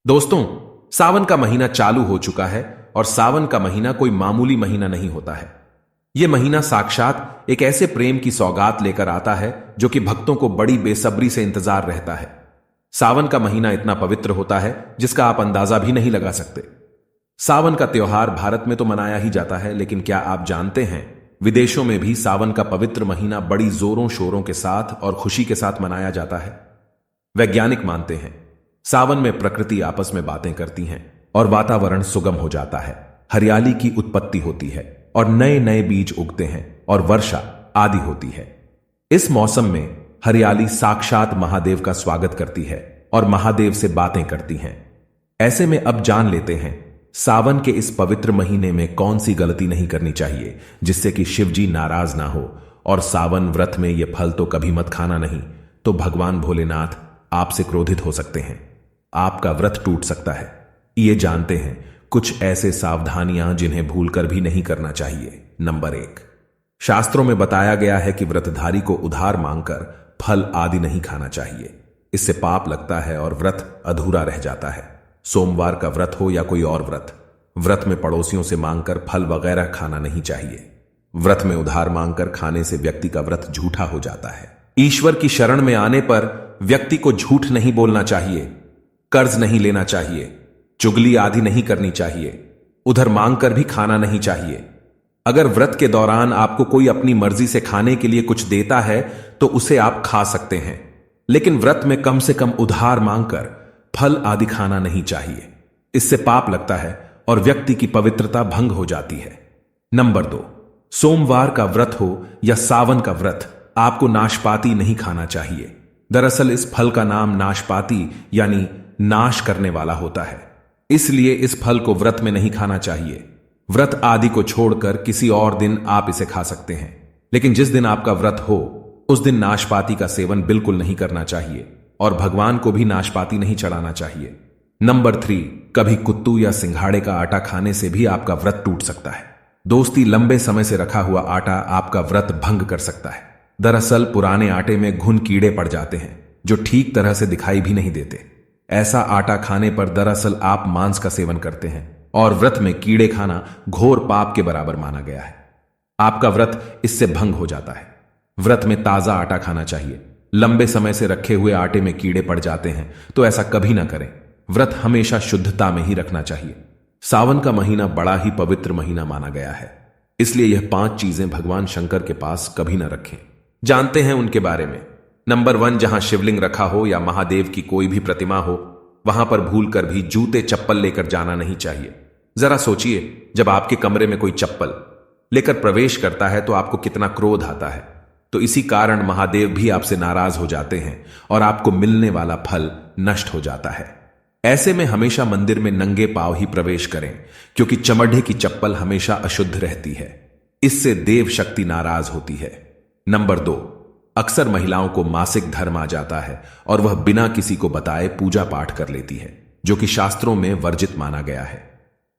दोस्तों, सावन का महीना चालू हो चुका है और सावन का महीना कोई मामूली महीना नहीं होता है। यह महीना साक्षात एक ऐसे प्रेम की सौगात लेकर आता है जो कि भक्तों को बड़ी बेसब्री से इंतजार रहता है। सावन का महीना इतना पवित्र होता है जिसका आप अंदाजा भी नहीं लगा सकते। सावन का त्योहार भारत में तो मनाया ही जाता है, लेकिन क्या आप जानते हैं विदेशों में भी सावन का पवित्र महीना बड़ी जोरों शोरों के साथ और खुशी के साथ मनाया जाता है। वैज्ञानिक मानते हैं सावन में प्रकृति आपस में बातें करती हैं और वातावरण सुगम हो जाता है, हरियाली की उत्पत्ति होती है और नए नए बीज उगते हैं और वर्षा आदि होती है। इस मौसम में हरियाली साक्षात महादेव का स्वागत करती है और महादेव से बातें करती हैं। ऐसे में अब जान लेते हैं सावन के इस पवित्र महीने में कौन सी गलती नहीं करनी चाहिए जिससे कि शिव जी नाराज ना हो। और सावन व्रत में यह फल तो कभी मत खाना नहीं, तो भगवान भोलेनाथ आपसे क्रोधित हो सकते हैं, आपका व्रत टूट सकता है। ये जानते हैं कुछ ऐसे सावधानियां जिन्हें भूलकर भी नहीं करना चाहिए। नंबर 1, शास्त्रों में बताया गया है कि व्रतधारी को उधार मांगकर फल आदि नहीं खाना चाहिए, इससे पाप लगता है और व्रत अधूरा रह जाता है। सोमवार का व्रत हो या कोई और व्रत में पड़ोसियों से मांगकर फल वगैरह खाना नहीं चाहिए। व्रत में उधार मांगकर खाने से व्यक्ति का व्रत झूठा हो जाता है। ईश्वर की शरण में आने पर व्यक्ति को झूठ नहीं बोलना चाहिए, कर्ज नहीं लेना चाहिए, चुगली आदि नहीं करनी चाहिए, उधर मांगकर भी खाना नहीं चाहिए। अगर व्रत के दौरान आपको कोई अपनी मर्जी से खाने के लिए कुछ देता है तो उसे आप खा सकते हैं, लेकिन व्रत में कम से कम उधार मांगकर फल आदि खाना नहीं चाहिए। इससे पाप लगता है और व्यक्ति की पवित्रता भंग हो जाती है। नंबर 2, सोमवार का व्रत हो या सावन का व्रत, आपको नाशपाती नहीं खाना चाहिए। दरअसल इस फल का नाम नाशपाती यानी नाश करने वाला होता है, इसलिए इस फल को व्रत में नहीं खाना चाहिए। व्रत आदि को छोड़कर किसी और दिन आप इसे खा सकते हैं, लेकिन जिस दिन आपका व्रत हो उस दिन नाशपाती का सेवन बिल्कुल नहीं करना चाहिए और भगवान को भी नाशपाती नहीं चढ़ाना चाहिए। नंबर 3, कभी कुत्तू या सिंघाड़े का आटा खाने से भी आपका व्रत टूट सकता है। दोस्ती, लंबे समय से रखा हुआ आटा आपका व्रत भंग कर सकता है। दरअसल पुराने आटे में घुन कीड़े पड़ जाते हैं जो ठीक तरह से दिखाई भी नहीं देते। ऐसा आटा खाने पर दरअसल आप मांस का सेवन करते हैं और व्रत में कीड़े खाना घोर पाप के बराबर माना गया है। आपका व्रत इससे भंग हो जाता है। व्रत में ताजा आटा खाना चाहिए। लंबे समय से रखे हुए आटे में कीड़े पड़ जाते हैं तो ऐसा कभी ना करें। व्रत हमेशा शुद्धता में ही रखना चाहिए। सावन का महीना बड़ा ही पवित्र महीना माना गया है, इसलिए यह 5 चीजें भगवान शंकर के पास कभी ना रखें। जानते हैं उनके बारे में। नंबर 1, जहां शिवलिंग रखा हो या महादेव की कोई भी प्रतिमा हो वहां पर भूलकर भी जूते चप्पल लेकर जाना नहीं चाहिए। जरा सोचिए, जब आपके कमरे में कोई चप्पल लेकर प्रवेश करता है तो आपको कितना क्रोध आता है। तो इसी कारण महादेव भी आपसे नाराज हो जाते हैं और आपको मिलने वाला फल नष्ट हो जाता है। ऐसे में हमेशा मंदिर में नंगे पांव ही प्रवेश करें, क्योंकि चमड़े की चप्पल हमेशा अशुद्ध रहती है। इससे देव शक्ति नाराज होती है। नंबर 2, अक्सर महिलाओं को मासिक धर्म आ जाता है और वह बिना किसी को बताए पूजा पाठ कर लेती है, जो कि शास्त्रों में वर्जित माना गया है।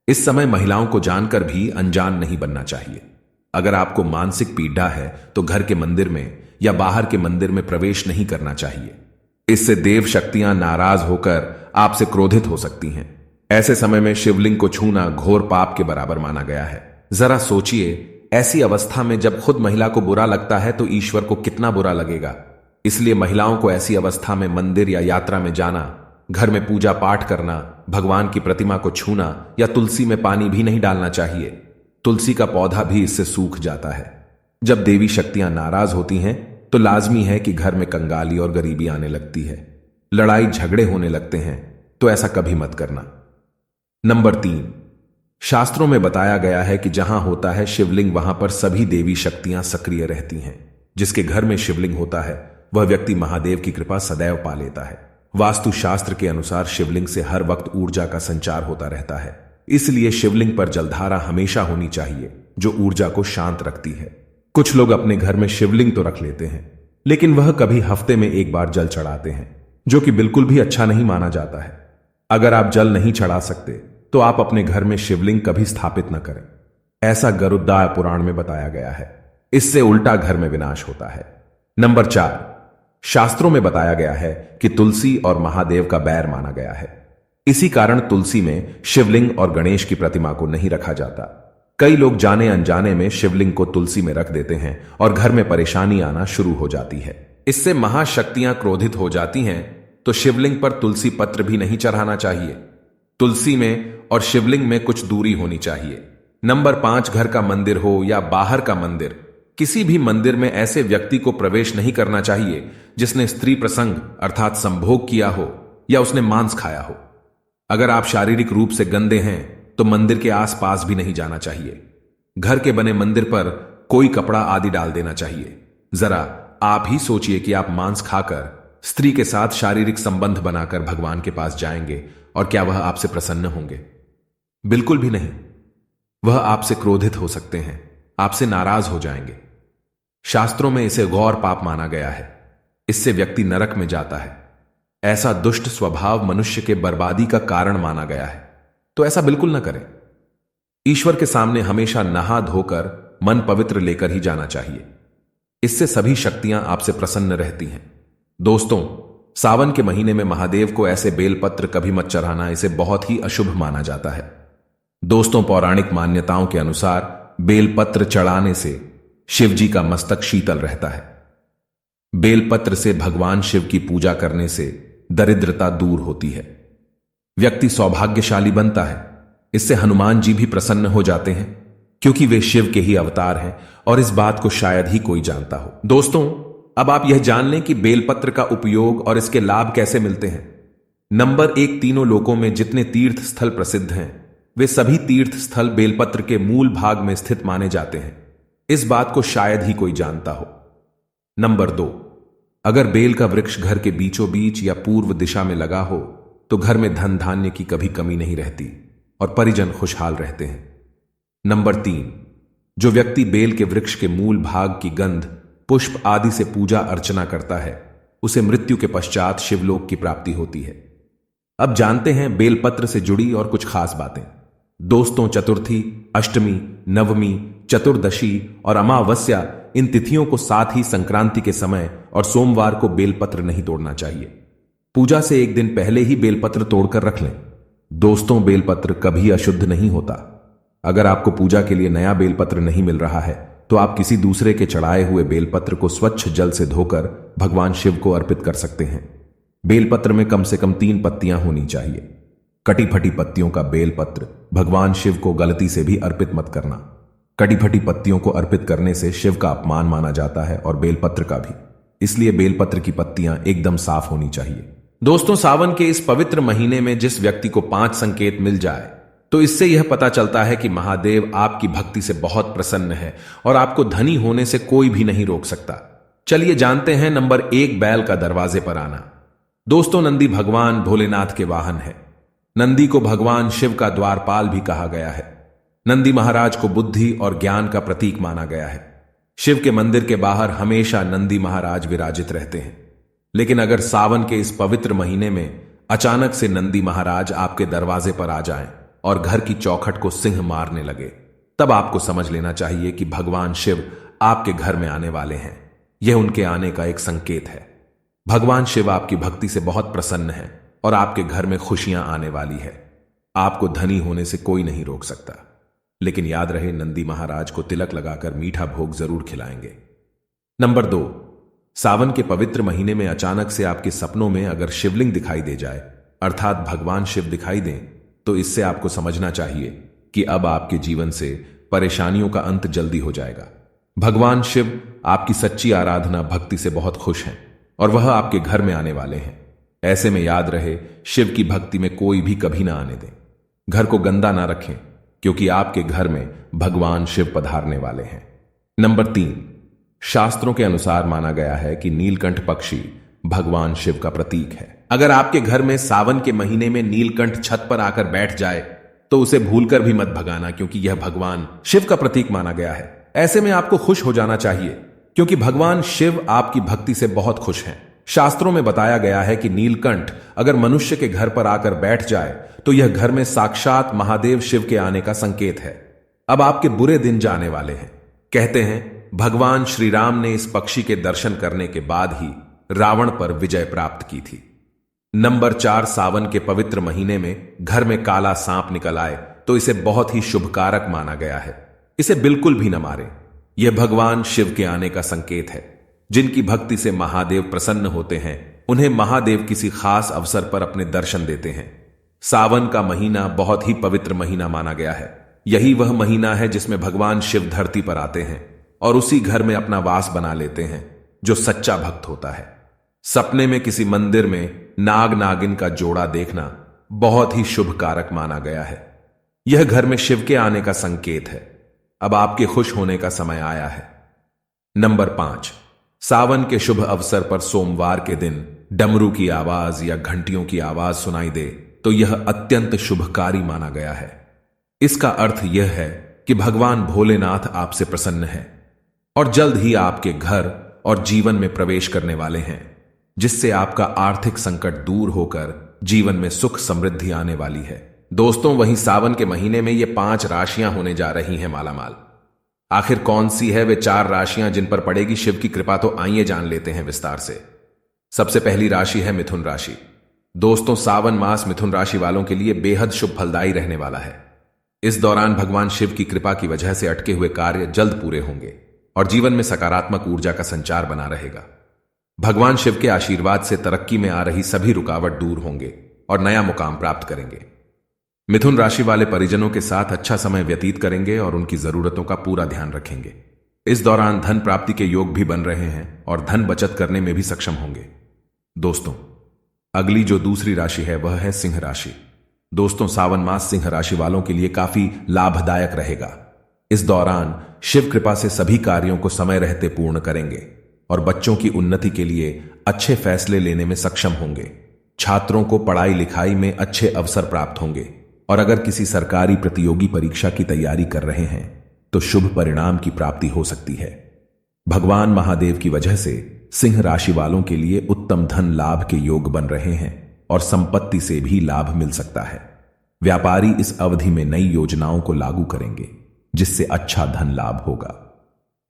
इस समय महिलाओं को जानकर भी अनजान नहीं बनना चाहिए। अगर आपको मानसिक पीड़ा है तो घर के मंदिर में या बाहर के मंदिर में प्रवेश नहीं करना चाहिए। इससे देव शक्तियां नाराज होकर आपसे क्रोधित हो सकती हैं। ऐसे समय में शिवलिंग को छूना घोर पाप के बराबर माना गया है। जरा सोचिए, ऐसी अवस्था में जब खुद महिला को बुरा लगता है तो ईश्वर को कितना बुरा लगेगा। इसलिए महिलाओं को ऐसी अवस्था में मंदिर या यात्रा में जाना, घर में पूजा पाठ करना, भगवान की प्रतिमा को छूना या तुलसी में पानी भी नहीं डालना चाहिए। तुलसी का पौधा भी इससे सूख जाता है। जब देवी शक्तियां नाराज होती हैं तो लाजमी है कि घर में कंगाली और गरीबी आने लगती है, लड़ाई झगड़े होने लगते हैं, तो ऐसा कभी मत करना। नंबर 3, शास्त्रों में बताया गया है कि जहां होता है शिवलिंग वहां पर सभी देवी शक्तियां सक्रिय रहती हैं। जिसके घर में शिवलिंग होता है वह व्यक्ति महादेव की कृपा सदैव पा लेता है। वास्तु शास्त्र के अनुसार शिवलिंग से हर वक्त ऊर्जा का संचार होता रहता है, इसलिए शिवलिंग पर जलधारा हमेशा होनी चाहिए जो ऊर्जा को शांत रखती है। कुछ लोग अपने घर में शिवलिंग तो रख लेते हैं, लेकिन वह कभी हफ्ते में एक बार जल चढ़ाते हैं, जो कि बिल्कुल भी अच्छा नहीं माना जाता है। अगर आप जल नहीं चढ़ा सकते तो आप अपने घर में शिवलिंग कभी स्थापित न करें। ऐसा गरुड़दाय पुराण में बताया गया है। इससे उल्टा घर में विनाश होता है। नंबर 4, शास्त्रों में बताया गया है कि तुलसी और महादेव का बैर माना गया है। इसी कारण तुलसी में शिवलिंग और गणेश की प्रतिमा को नहीं रखा जाता। कई लोग जाने अनजाने में शिवलिंग को तुलसी में रख देते हैं और घर में परेशानी आना शुरू हो जाती है। इससे महाशक्तियां क्रोधित हो जाती हैं, तो शिवलिंग पर तुलसी पत्र भी नहीं चढ़ाना चाहिए। तुलसी में और शिवलिंग में कुछ दूरी होनी चाहिए। नंबर 5, घर का मंदिर हो या बाहर का मंदिर, किसी भी मंदिर में ऐसे व्यक्ति को प्रवेश नहीं करना चाहिए जिसने स्त्री प्रसंग अर्थात संभोग किया हो या उसने मांस खाया हो। अगर आप शारीरिक रूप से गंदे हैं तो मंदिर के आसपास भी नहीं जाना चाहिए। घर के बने मंदिर पर कोई कपड़ा आदि डाल देना चाहिए। जरा आप ही सोचिए कि आप मांस खाकर स्त्री के साथ शारीरिक संबंध बनाकर भगवान के पास जाएंगे और क्या वह आपसे प्रसन्न होंगे? बिल्कुल भी नहीं। वह आपसे क्रोधित हो सकते हैं, आपसे नाराज हो जाएंगे। शास्त्रों में इसे घोर पाप माना गया है। इससे व्यक्ति नरक में जाता है। ऐसा दुष्ट स्वभाव मनुष्य के बर्बादी का कारण माना गया है, तो ऐसा बिल्कुल न करें। ईश्वर के सामने हमेशा नहा धोकर मन पवित्र लेकर ही जाना चाहिए। इससे सभी शक्तियां आपसे प्रसन्न रहती हैं। दोस्तों, सावन के महीने में महादेव को ऐसे बेलपत्र कभी मत चढ़ाना, इसे बहुत ही अशुभ माना जाता है। दोस्तों, पौराणिक मान्यताओं के अनुसार बेलपत्र चढ़ाने से शिवजी का मस्तक शीतल रहता है। बेलपत्र से भगवान शिव की पूजा करने से दरिद्रता दूर होती है, व्यक्ति सौभाग्यशाली बनता है। इससे हनुमान जी भी प्रसन्न हो जाते हैं, क्योंकि वे शिव के ही अवतार हैं और इस बात को शायद ही कोई जानता हो। दोस्तों, अब आप यह जान लें कि बेलपत्र का उपयोग और इसके लाभ कैसे मिलते हैं। नंबर 1, तीनों लोकों में जितने तीर्थ स्थल प्रसिद्ध हैं, वे सभी तीर्थ स्थल बेलपत्र के मूल भाग में स्थित माने जाते हैं। इस बात को शायद ही कोई जानता हो। नंबर 2, अगर बेल का वृक्ष घर के बीचों बीच या पूर्व दिशा में लगा हो तो घर में धन धान्य की कभी कमी नहीं रहती और परिजन खुशहाल रहते हैं। नंबर 3, जो व्यक्ति बेल के वृक्ष के मूल भाग की गंध, पुष्प आदि से पूजा अर्चना करता है, उसे मृत्यु के पश्चात शिवलोक की प्राप्ति होती है। अब जानते हैं बेलपत्र से जुड़ी और कुछ खास बातें। दोस्तों, चतुर्थी, अष्टमी, नवमी, चतुर्दशी और अमावस्या, इन तिथियों को साथ ही संक्रांति के समय और सोमवार को बेलपत्र नहीं तोड़ना चाहिए। पूजा से एक दिन पहले ही बेलपत्र तोड़कर रख लें। दोस्तों, बेलपत्र कभी अशुद्ध नहीं होता। अगर आपको पूजा के लिए नया बेलपत्र नहीं मिल रहा है तो आप किसी दूसरे के चढ़ाए हुए बेलपत्र को स्वच्छ जल से धोकर भगवान शिव को अर्पित कर सकते हैं। बेलपत्र में कम से कम 3 पत्तियां होनी चाहिए। कटी फटी पत्तियों का बेलपत्र भगवान शिव को गलती से भी अर्पित मत करना। कटी फटी पत्तियों को अर्पित करने से शिव का अपमान माना जाता है और बेलपत्र का भी। इसलिए बेलपत्र की पत्तियां एकदम साफ होनी चाहिए। दोस्तों, सावन के इस पवित्र महीने में जिस व्यक्ति को 5 संकेत मिल जाए तो इससे यह पता चलता है कि महादेव आपकी भक्ति से बहुत प्रसन्न है और आपको धनी होने से कोई भी नहीं रोक सकता। चलिए जानते हैं। नंबर 1, बैल का दरवाजे पर आना। दोस्तों, नंदी भगवान भोलेनाथ के वाहन है। नंदी को भगवान शिव का द्वारपाल भी कहा गया है। नंदी महाराज को बुद्धि और ज्ञान का प्रतीक माना गया है। शिव के मंदिर के बाहर हमेशा नंदी महाराज विराजित रहते हैं। लेकिन अगर सावन के इस पवित्र महीने में अचानक से नंदी महाराज आपके दरवाजे पर आ जाएं और घर की चौखट को सिंह मारने लगे, तब आपको समझ लेना चाहिए कि भगवान शिव आपके घर में आने वाले हैं। यह उनके आने का एक संकेत है। भगवान शिव आपकी भक्ति से बहुत प्रसन्न है और आपके घर में खुशियां आने वाली है। आपको धनी होने से कोई नहीं रोक सकता। लेकिन याद रहे, नंदी महाराज को तिलक लगाकर मीठा भोग जरूर खिलाएंगे। नंबर 2, सावन के पवित्र महीने में अचानक से आपके सपनों में अगर शिवलिंग दिखाई दे जाए, अर्थात भगवान शिव दिखाई दें, तो इससे आपको समझना चाहिए कि अब आपके जीवन से परेशानियों का अंत जल्दी हो जाएगा। भगवान शिव आपकी सच्ची आराधना भक्ति से बहुत खुश हैं और वह आपके घर में आने वाले हैं। ऐसे में याद रहे, शिव की भक्ति में कोई भी कभी ना आने दें। घर को गंदा ना रखें, क्योंकि आपके घर में भगवान शिव पधारने वाले हैं। नंबर 3, शास्त्रों के अनुसार माना गया है कि नीलकंठ पक्षी भगवान शिव का प्रतीक है। अगर आपके घर में सावन के महीने में नीलकंठ छत पर आकर बैठ जाए तो उसे भूलकर भी मत भगाना, क्योंकि यह भगवान शिव का प्रतीक माना गया है। ऐसे में आपको खुश हो जाना चाहिए, क्योंकि भगवान शिव आपकी भक्ति से बहुत खुश हैं। शास्त्रों में बताया गया है कि नीलकंठ अगर मनुष्य के घर पर आकर बैठ जाए तो यह घर में साक्षात महादेव शिव के आने का संकेत है। अब आपके बुरे दिन जाने वाले हैं। कहते हैं भगवान श्री राम ने इस पक्षी के दर्शन करने के बाद ही रावण पर विजय प्राप्त की थी। नंबर 4, सावन के पवित्र महीने में घर में काला सांप निकल आए तो इसे बहुत ही शुभकारक माना गया है। इसे बिल्कुल भी न मारें। यह भगवान शिव के आने का संकेत है। जिनकी भक्ति से महादेव प्रसन्न होते हैं उन्हें महादेव किसी खास अवसर पर अपने दर्शन देते हैं। सावन का महीना बहुत ही पवित्र महीना माना गया है। यही वह महीना है जिसमें भगवान शिव धरती पर आते हैं और उसी घर में अपना वास बना लेते हैं जो सच्चा भक्त होता है। सपने में किसी मंदिर में नाग नागिन का जोड़ा देखना बहुत ही शुभ कारक माना गया है। यह घर में शिव के आने का संकेत है। अब आपके खुश होने का समय आया है। नंबर 5, सावन के शुभ अवसर पर सोमवार के दिन डमरू की आवाज या घंटियों की आवाज सुनाई दे तो यह अत्यंत शुभकारी माना गया है। इसका अर्थ यह है कि भगवान भोलेनाथ आपसे प्रसन्न है और जल्द ही आपके घर और जीवन में प्रवेश करने वाले हैं, जिससे आपका आर्थिक संकट दूर होकर जीवन में सुख समृद्धि आने वाली है। दोस्तों, वहीं सावन के महीने में ये 5 राशियां होने जा रही हैं मालामाल। आखिर कौन सी है वे 4 राशियां जिन पर पड़ेगी शिव की कृपा, तो आइए जान लेते हैं विस्तार से। सबसे पहली राशि है मिथुन राशि। दोस्तों, सावन मास मिथुन राशि वालों के लिए बेहद शुभ फलदायी रहने वाला है। इस दौरान भगवान शिव की कृपा की वजह से अटके हुए कार्य जल्द पूरे होंगे और जीवन में सकारात्मक ऊर्जा का संचार बना रहेगा। भगवान शिव के आशीर्वाद से तरक्की में आ रही सभी रुकावट दूर होंगे और नया मुकाम प्राप्त करेंगे। मिथुन राशि वाले परिजनों के साथ अच्छा समय व्यतीत करेंगे और उनकी जरूरतों का पूरा ध्यान रखेंगे। इस दौरान धन प्राप्ति के योग भी बन रहे हैं और धन बचत करने में भी सक्षम होंगे। दोस्तों, अगली जो दूसरी राशि है वह है सिंह राशि। दोस्तों, सावन मास सिंह राशि वालों के लिए काफी लाभदायक रहेगा। इस दौरान शिव कृपा से सभी कार्यों को समय रहते पूर्ण करेंगे और बच्चों की उन्नति के लिए अच्छे फैसले लेने में सक्षम होंगे। छात्रों को पढ़ाई लिखाई में अच्छे अवसर प्राप्त होंगे और अगर किसी सरकारी प्रतियोगी परीक्षा की तैयारी कर रहे हैं तो शुभ परिणाम की प्राप्ति हो सकती है। भगवान महादेव की वजह से सिंह राशि वालों के लिए उत्तम धन लाभ के योग बन रहे हैं और संपत्ति से भी लाभ मिल सकता है। व्यापारी इस अवधि में नई योजनाओं को लागू करेंगे जिससे अच्छा धन लाभ होगा।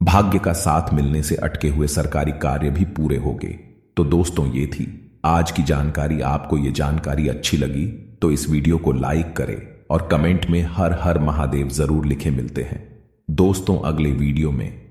भाग्य का साथ मिलने से अटके हुए सरकारी कार्य भी पूरे होंगे। तो दोस्तों, ये थी आज की जानकारी। आपको ये जानकारी अच्छी लगी तो इस वीडियो को लाइक करें और कमेंट में हर हर महादेव जरूर लिखें। मिलते हैं दोस्तों अगले वीडियो में।